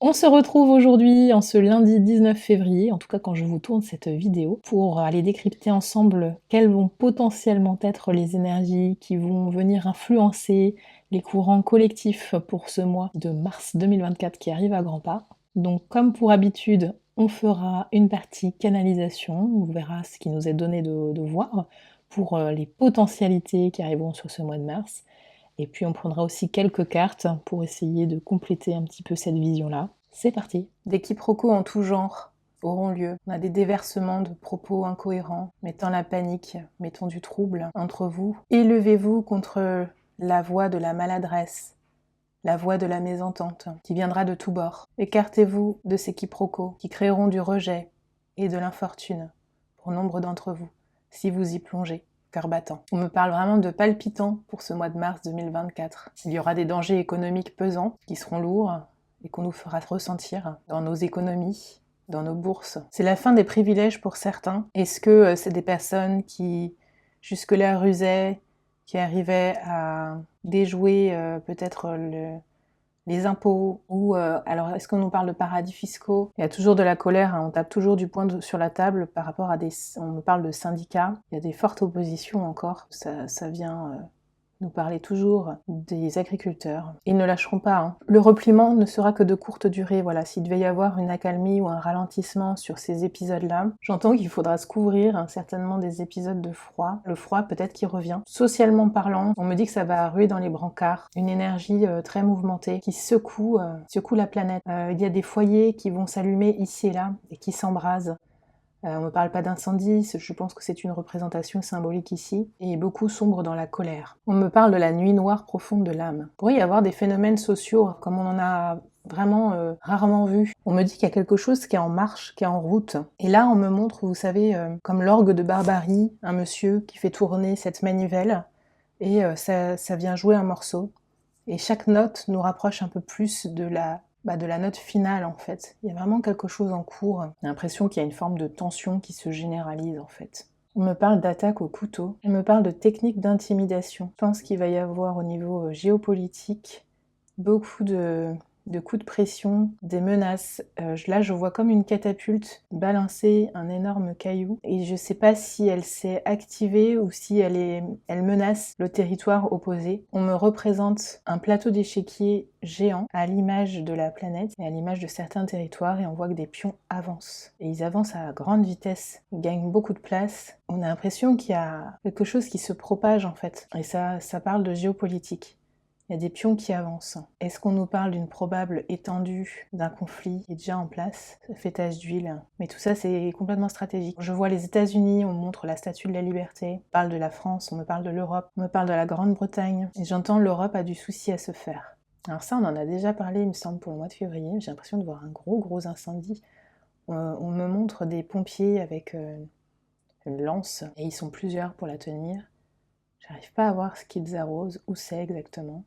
On se retrouve aujourd'hui, en ce lundi 19 février, en tout cas quand je vous tourne cette vidéo, pour aller décrypter ensemble quelles vont potentiellement être les énergies qui vont venir influencer les courants collectifs pour ce mois de mars 2024 qui arrive à grands pas. Donc comme pour habitude, on fera une partie canalisation, on verra ce qui nous est donné de voir pour les potentialités qui arriveront sur ce mois de mars. Et puis on prendra aussi quelques cartes pour essayer de compléter un petit peu cette vision-là. C'est parti. Des quiproquos en tout genre auront lieu. On a des déversements de propos incohérents, mettant la panique, mettant du trouble entre vous. Élevez-vous contre la voix de la maladresse, la voix de la mésentente, qui viendra de tous bords. Écartez-vous de ces quiproquos qui créeront du rejet et de l'infortune pour nombre d'entre vous, si vous y plongez. Cœur battant. On me parle vraiment de palpitant pour ce mois de mars 2024. Il y aura des dangers économiques pesants qui seront lourds et qu'on nous fera ressentir dans nos économies, dans nos bourses. C'est la fin des privilèges pour certains. Est-ce que c'est des personnes qui jusque-là rusaient, qui arrivaient à déjouer peut-être les impôts, ou alors est-ce qu'on nous parle de paradis fiscaux? Il y a toujours de la colère, hein, on tape toujours du poing sur la table par rapport à on me parle de syndicats, il y a des fortes oppositions encore, ça vient nous parler toujours des agriculteurs. Ils ne lâcheront pas, hein. Le repliement ne sera que de courte durée, voilà, s'il devait y avoir une accalmie ou un ralentissement sur ces épisodes-là, j'entends qu'il faudra se couvrir, hein, certainement des épisodes de froid. Le froid peut-être qui revient. Socialement parlant, on me dit que ça va ruer dans les brancards, une énergie très mouvementée qui secoue la planète. Il y a des foyers qui vont s'allumer ici et là et qui s'embrasent. On ne me parle pas d'incendie, je pense que c'est une représentation symbolique ici, et beaucoup sombre dans la colère. On me parle de la nuit noire profonde de l'âme. Il pourrait y avoir des phénomènes sociaux, comme on en a vraiment rarement vu. On me dit qu'il y a quelque chose qui est en marche, qui est en route. Et là, on me montre, vous savez, comme l'orgue de Barbarie, un monsieur qui fait tourner cette manivelle, et ça vient jouer un morceau. Et chaque note nous rapproche un peu plus de la note finale, en fait. Il y a vraiment quelque chose en cours. J'ai l'impression qu'il y a une forme de tension qui se généralise, en fait. On me parle d'attaque au couteau. On me parle de techniques d'intimidation. Je pense qu'il va y avoir au niveau géopolitique beaucoup de coups de pression, des menaces. Là, je vois comme une catapulte balancer un énorme caillou. Et je sais pas si elle s'est activée ou si elle menace le territoire opposé. On me représente un plateau d'échiquier géant à l'image de la planète et à l'image de certains territoires, et on voit que des pions avancent. Et ils avancent à grande vitesse, ils gagnent beaucoup de place. On a l'impression qu'il y a quelque chose qui se propage, en fait. Et ça parle de géopolitique. Il y a des pions qui avancent. Est-ce qu'on nous parle d'une probable étendue d'un conflit qui est déjà en place? Ça fait tache d'huile. Mais tout ça, c'est complètement stratégique. Je vois les États-Unis, on me montre la Statue de la Liberté. On parle de la France, on me parle de l'Europe, on me parle de la Grande-Bretagne. Et j'entends l'Europe a du souci à se faire. Alors ça, on en a déjà parlé, il me semble, pour le mois de février. J'ai l'impression de voir un gros incendie. On me montre des pompiers avec une lance, et ils sont plusieurs pour la tenir. J'arrive pas à voir ce qu'ils arrosent, où c'est exactement.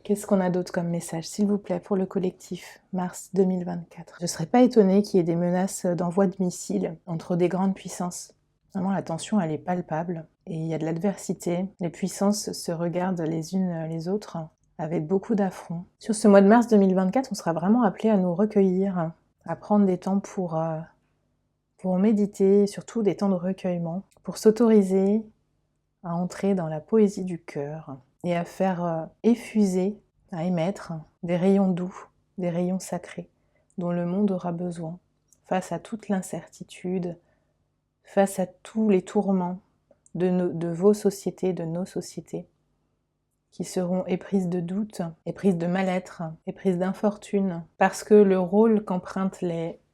Qu'est-ce qu'on a d'autre comme message, s'il vous plaît, pour le collectif, mars 2024? Je ne serais pas étonnée qu'il y ait des menaces d'envoi de missiles entre des grandes puissances. Vraiment, la tension, elle est palpable. Et il y a de l'adversité. Les puissances se regardent les unes les autres avec beaucoup d'affront. Sur ce mois de mars 2024, on sera vraiment appelé à nous recueillir, à prendre des temps pour méditer, surtout des temps de recueillement, pour s'autoriser à entrer dans la poésie du cœur et à faire effuser, à émettre des rayons doux, des rayons sacrés dont le monde aura besoin face à toute l'incertitude, face à tous les tourments de vos sociétés, de nos sociétés, qui seront éprises de doute, éprises de mal-être, éprises d'infortune, parce que le rôle qu'empruntent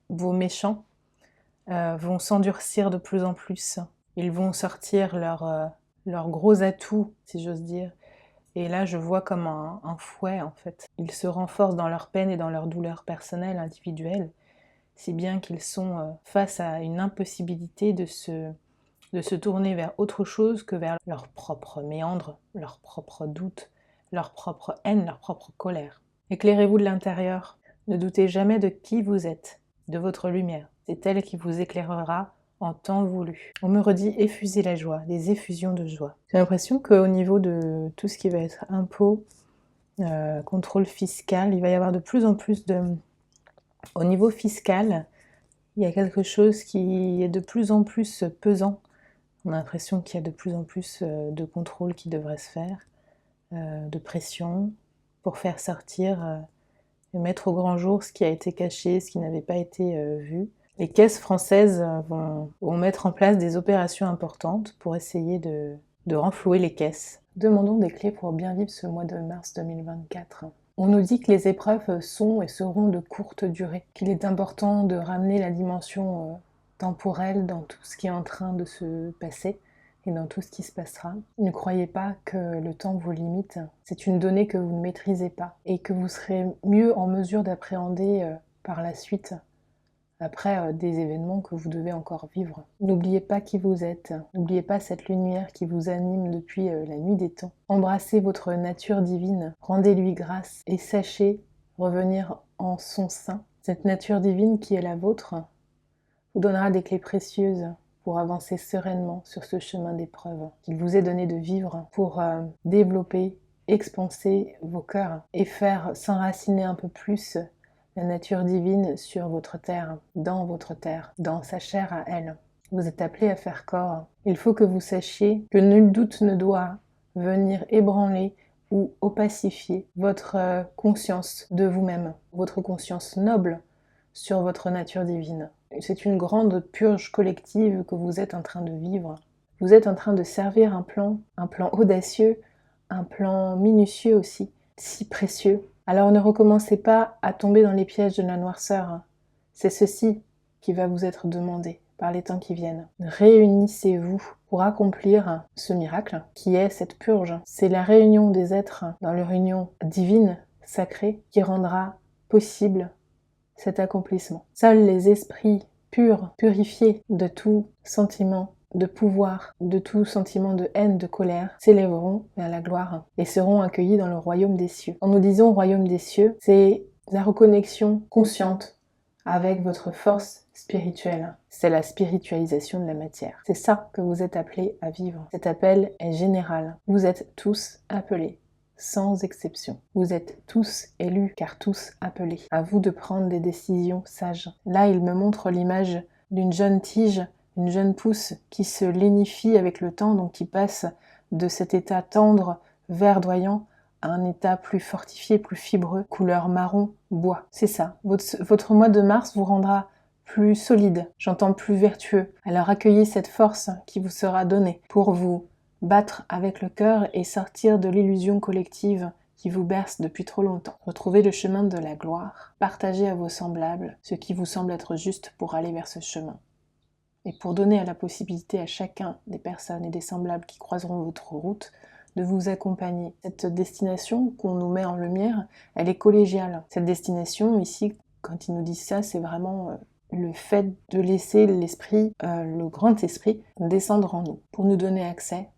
vos méchants vont s'endurcir de plus en plus. Ils vont sortir leurs gros atouts, si j'ose dire. Et là, je vois comme un fouet, en fait. Ils se renforcent dans leur peine et dans leur douleur personnelle, individuelle, si bien qu'ils sont face à une impossibilité de se tourner vers autre chose que vers leur propre méandre, leur propre doute, leur propre haine, leur propre colère. Éclairez-vous de l'intérieur. Ne doutez jamais de qui vous êtes, de votre lumière. C'est elle qui vous éclairera en temps voulu. On me redit effuser la joie, des effusions de joie. J'ai l'impression qu'au niveau de tout ce qui va être impôts, contrôle fiscal, il va y avoir de plus en plus Au niveau fiscal, il y a quelque chose qui est de plus en plus pesant. On a l'impression qu'il y a de plus en plus de contrôle qui devrait se faire, de pression pour faire sortir et mettre au grand jour ce qui a été caché, ce qui n'avait pas été vu. Les caisses françaises vont mettre en place des opérations importantes pour essayer de renflouer les caisses. Demandons des clés pour bien vivre ce mois de mars 2024. On nous dit que les épreuves sont et seront de courte durée, qu'il est important de ramener la dimension temporelle dans tout ce qui est en train de se passer et dans tout ce qui se passera. Ne croyez pas que le temps vous limite, c'est une donnée que vous ne maîtrisez pas et que vous serez mieux en mesure d'appréhender par la suite après des événements que vous devez encore vivre. N'oubliez pas qui vous êtes, n'oubliez pas cette lumière qui vous anime depuis la nuit des temps. Embrassez votre nature divine, rendez-lui grâce et sachez revenir en son sein. Cette nature divine qui est la vôtre vous donnera des clés précieuses pour avancer sereinement sur ce chemin d'épreuve qu'il vous est donné de vivre pour développer, expanser vos cœurs et faire s'enraciner un peu plus la nature divine sur votre terre, dans sa chair à elle. Vous êtes appelé à faire corps. Il faut que vous sachiez que nul doute ne doit venir ébranler ou opacifier votre conscience de vous-même, votre conscience noble sur votre nature divine. C'est une grande purge collective que vous êtes en train de vivre. Vous êtes en train de servir un plan audacieux, un plan minutieux aussi, si précieux. Alors ne recommencez pas à tomber dans les pièges de la noirceur. C'est ceci qui va vous être demandé par les temps qui viennent. Réunissez-vous pour accomplir ce miracle qui est cette purge. C'est la réunion des êtres dans leur union divine, sacrée, qui rendra possible cet accomplissement. Seuls les esprits purs, purifiés de tout sentiment de pouvoir, de tout sentiment de haine, de colère, s'élèveront vers la gloire et seront accueillis dans le royaume des cieux. Quand nous disons royaume des cieux, c'est la reconnexion consciente avec votre force spirituelle. C'est la spiritualisation de la matière. C'est ça que vous êtes appelés à vivre. Cet appel est général. Vous êtes tous appelés, sans exception. Vous êtes tous élus, car tous appelés. À vous de prendre des décisions sages. Là, il me montre l'image d'une jeune tige, une jeune pousse qui se lénifie avec le temps, donc qui passe de cet état tendre, verdoyant, à un état plus fortifié, plus fibreux, couleur marron, bois. C'est ça. Votre mois de mars vous rendra plus solide, j'entends plus vertueux. Alors accueillez cette force qui vous sera donnée pour vous battre avec le cœur et sortir de l'illusion collective qui vous berce depuis trop longtemps. Retrouvez le chemin de la gloire. Partagez à vos semblables ce qui vous semble être juste pour aller vers ce chemin. Et pour donner la possibilité à chacun des personnes et des semblables qui croiseront votre route de vous accompagner. Cette destination qu'on nous met en lumière, elle est collégiale. Cette destination, ici, quand ils nous disent ça, c'est vraiment le fait de laisser l'esprit, le grand esprit, descendre en nous pour nous donner accès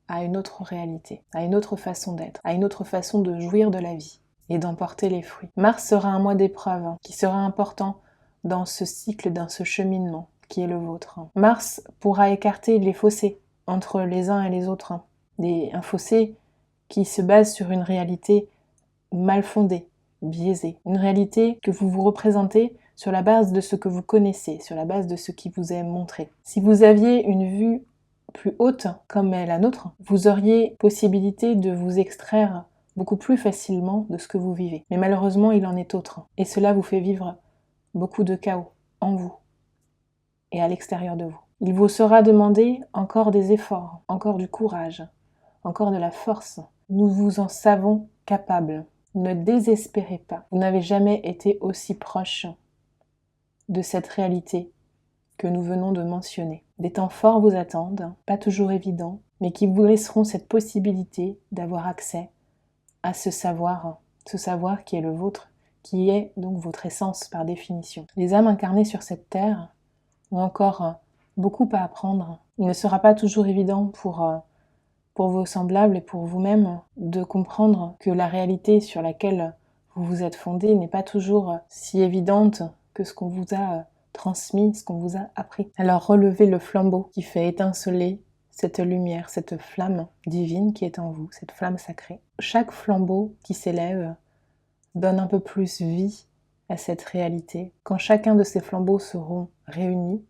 à une autre réalité, à une autre façon d'être, à une autre façon de jouir de la vie et d'en porter les fruits. Mars sera un mois d'épreuve qui sera important dans ce cycle, dans ce cheminement qui est le vôtre. Mars pourra écarter les fossés entre les uns et les autres. Un fossé qui se base sur une réalité mal fondée, biaisée. Une réalité que vous vous représentez sur la base de ce que vous connaissez, sur la base de ce qui vous est montré. Si vous aviez une vue plus haute, comme est la nôtre, vous auriez possibilité de vous extraire beaucoup plus facilement de ce que vous vivez. Mais malheureusement, il en est autre. Et cela vous fait vivre beaucoup de chaos en vous et à l'extérieur de vous. Il vous sera demandé encore des efforts, encore du courage, encore de la force. Nous vous en savons capables. Ne désespérez pas. Vous n'avez jamais été aussi proche de cette réalité que nous venons de mentionner. Des temps forts vous attendent, pas toujours évidents, mais qui vous laisseront cette possibilité d'avoir accès à ce savoir qui est le vôtre, qui est donc votre essence par définition. Les âmes incarnées sur cette terre ont encore beaucoup à apprendre. Il ne sera pas toujours évident pour vos semblables et pour vous-même de comprendre que la réalité sur laquelle vous vous êtes fondé n'est pas toujours si évidente que ce qu'on vous a transmis, ce qu'on vous a appris. Alors relevez le flambeau qui fait étinceler cette lumière, cette flamme divine qui est en vous, cette flamme sacrée. Chaque flambeau qui s'élève donne un peu plus vie à cette réalité. Quand chacun de ces flambeaux seront réunis,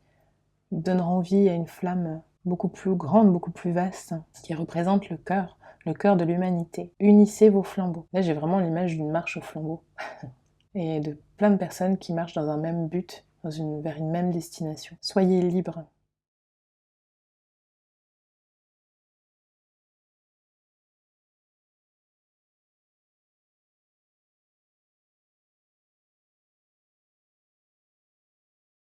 ils donneront vie à une flamme beaucoup plus grande, beaucoup plus vaste, qui représente le cœur de l'humanité. Unissez vos flambeaux. Là, j'ai vraiment l'image d'une marche aux flambeaux. Et de plein de personnes qui marchent dans un même but, vers une même destination. Soyez libres.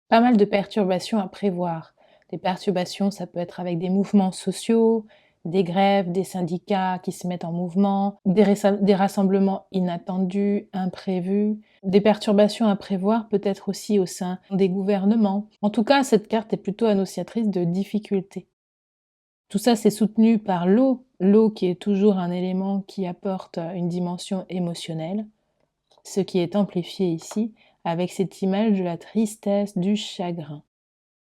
Pas mal de perturbations à prévoir. Des perturbations, ça peut être avec des mouvements sociaux, des grèves, des syndicats qui se mettent en mouvement, des rassemblements inattendus, imprévus, des perturbations à prévoir peut-être aussi au sein des gouvernements. En tout cas, cette carte est plutôt annonciatrice de difficultés. Tout ça, c'est soutenu par l'eau qui est toujours un élément qui apporte une dimension émotionnelle, ce qui est amplifié ici avec cette image de la tristesse, du chagrin.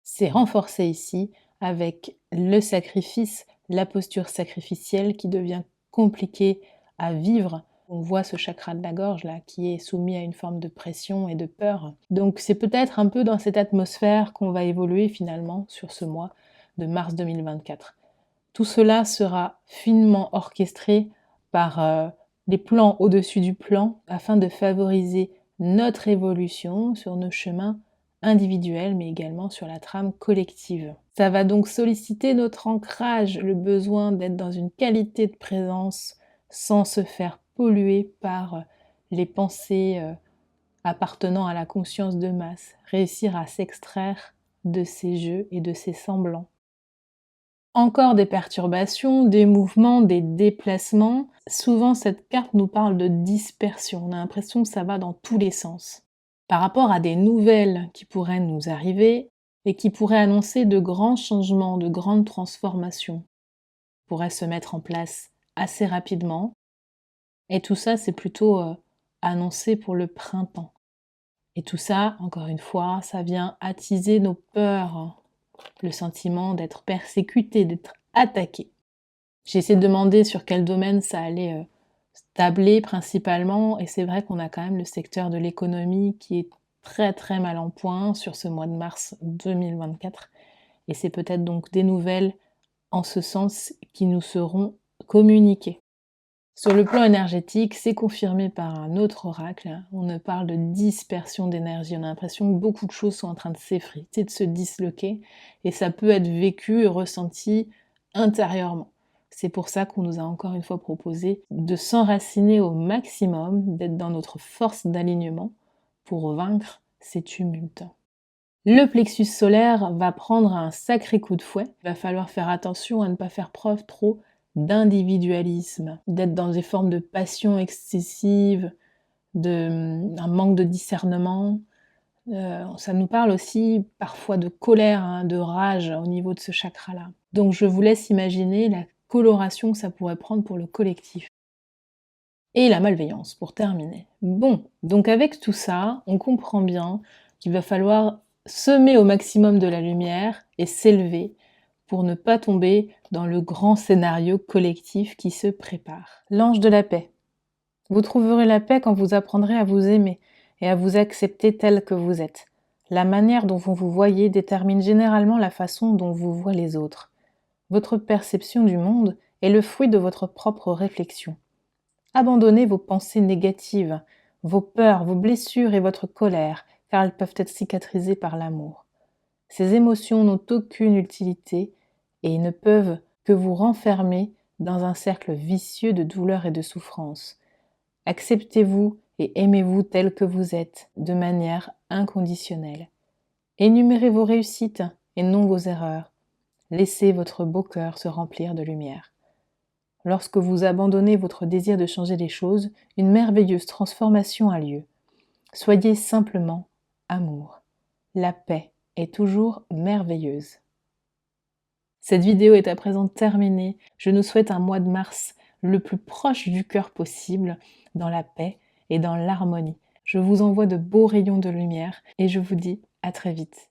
C'est renforcé ici avec le sacrifice, la posture sacrificielle qui devient compliquée à vivre. On voit ce chakra de la gorge là qui est soumis à une forme de pression et de peur. Donc c'est peut-être un peu dans cette atmosphère qu'on va évoluer finalement sur ce mois de mars 2024. Tout cela sera finement orchestré par les plans au-dessus du plan afin de favoriser notre évolution sur nos chemins individuels mais également sur la trame collective. Ça va donc solliciter notre ancrage, le besoin d'être dans une qualité de présence sans se faire polluer par les pensées appartenant à la conscience de masse, réussir à s'extraire de ces jeux et de ces semblants. Encore des perturbations, des mouvements, des déplacements. Souvent, cette carte nous parle de dispersion. On a l'impression que ça va dans tous les sens. Par rapport à des nouvelles qui pourraient nous arriver et qui pourraient annoncer de grands changements, de grandes transformations, pourraient se mettre en place assez rapidement. Et tout ça, c'est plutôt annoncé pour le printemps. Et tout ça, encore une fois, ça vient attiser nos peurs, le sentiment d'être persécuté, d'être attaqué. J'ai essayé de demander sur quel domaine ça allait tabler principalement, et c'est vrai qu'on a quand même le secteur de l'économie qui est très très mal en point sur ce mois de mars 2024, et c'est peut-être donc des nouvelles en ce sens qui nous seront communiquées. Sur le plan énergétique, c'est confirmé par un autre oracle. On ne parle de dispersion d'énergie. On a l'impression que beaucoup de choses sont en train de s'effriter, de se disloquer, et ça peut être vécu et ressenti intérieurement. C'est pour ça qu'on nous a encore une fois proposé de s'enraciner au maximum, d'être dans notre force d'alignement pour vaincre ces tumultes. Le plexus solaire va prendre un sacré coup de fouet. Il va falloir faire attention à ne pas faire preuve trop d'individualisme, d'être dans des formes de passion excessive, un manque de discernement. Ça nous parle aussi parfois de colère, de rage au niveau de ce chakra-là. Donc je vous laisse imaginer la coloration que ça pourrait prendre pour le collectif. Et la malveillance, pour terminer. Bon, donc avec tout ça, on comprend bien qu'il va falloir semer au maximum de la lumière et s'élever pour ne pas tomber dans le grand scénario collectif qui se prépare. L'ange de la paix. Vous trouverez la paix quand vous apprendrez à vous aimer et à vous accepter tel que vous êtes. La manière dont vous vous voyez détermine généralement la façon dont vous voyez les autres. Votre perception du monde est le fruit de votre propre réflexion. Abandonnez vos pensées négatives, vos peurs, vos blessures et votre colère, car elles peuvent être cicatrisées par l'amour. Ces émotions n'ont aucune utilité et ne peuvent que vous renfermer dans un cercle vicieux de douleur et de souffrance. Acceptez-vous et aimez-vous tel que vous êtes, de manière inconditionnelle. Énumérez vos réussites et non vos erreurs. Laissez votre beau cœur se remplir de lumière. Lorsque vous abandonnez votre désir de changer les choses, une merveilleuse transformation a lieu. Soyez simplement amour. La paix est toujours merveilleuse. Cette vidéo est à présent terminée. Je nous souhaite un mois de mars le plus proche du cœur possible, dans la paix et dans l'harmonie. Je vous envoie de beaux rayons de lumière et je vous dis à très vite.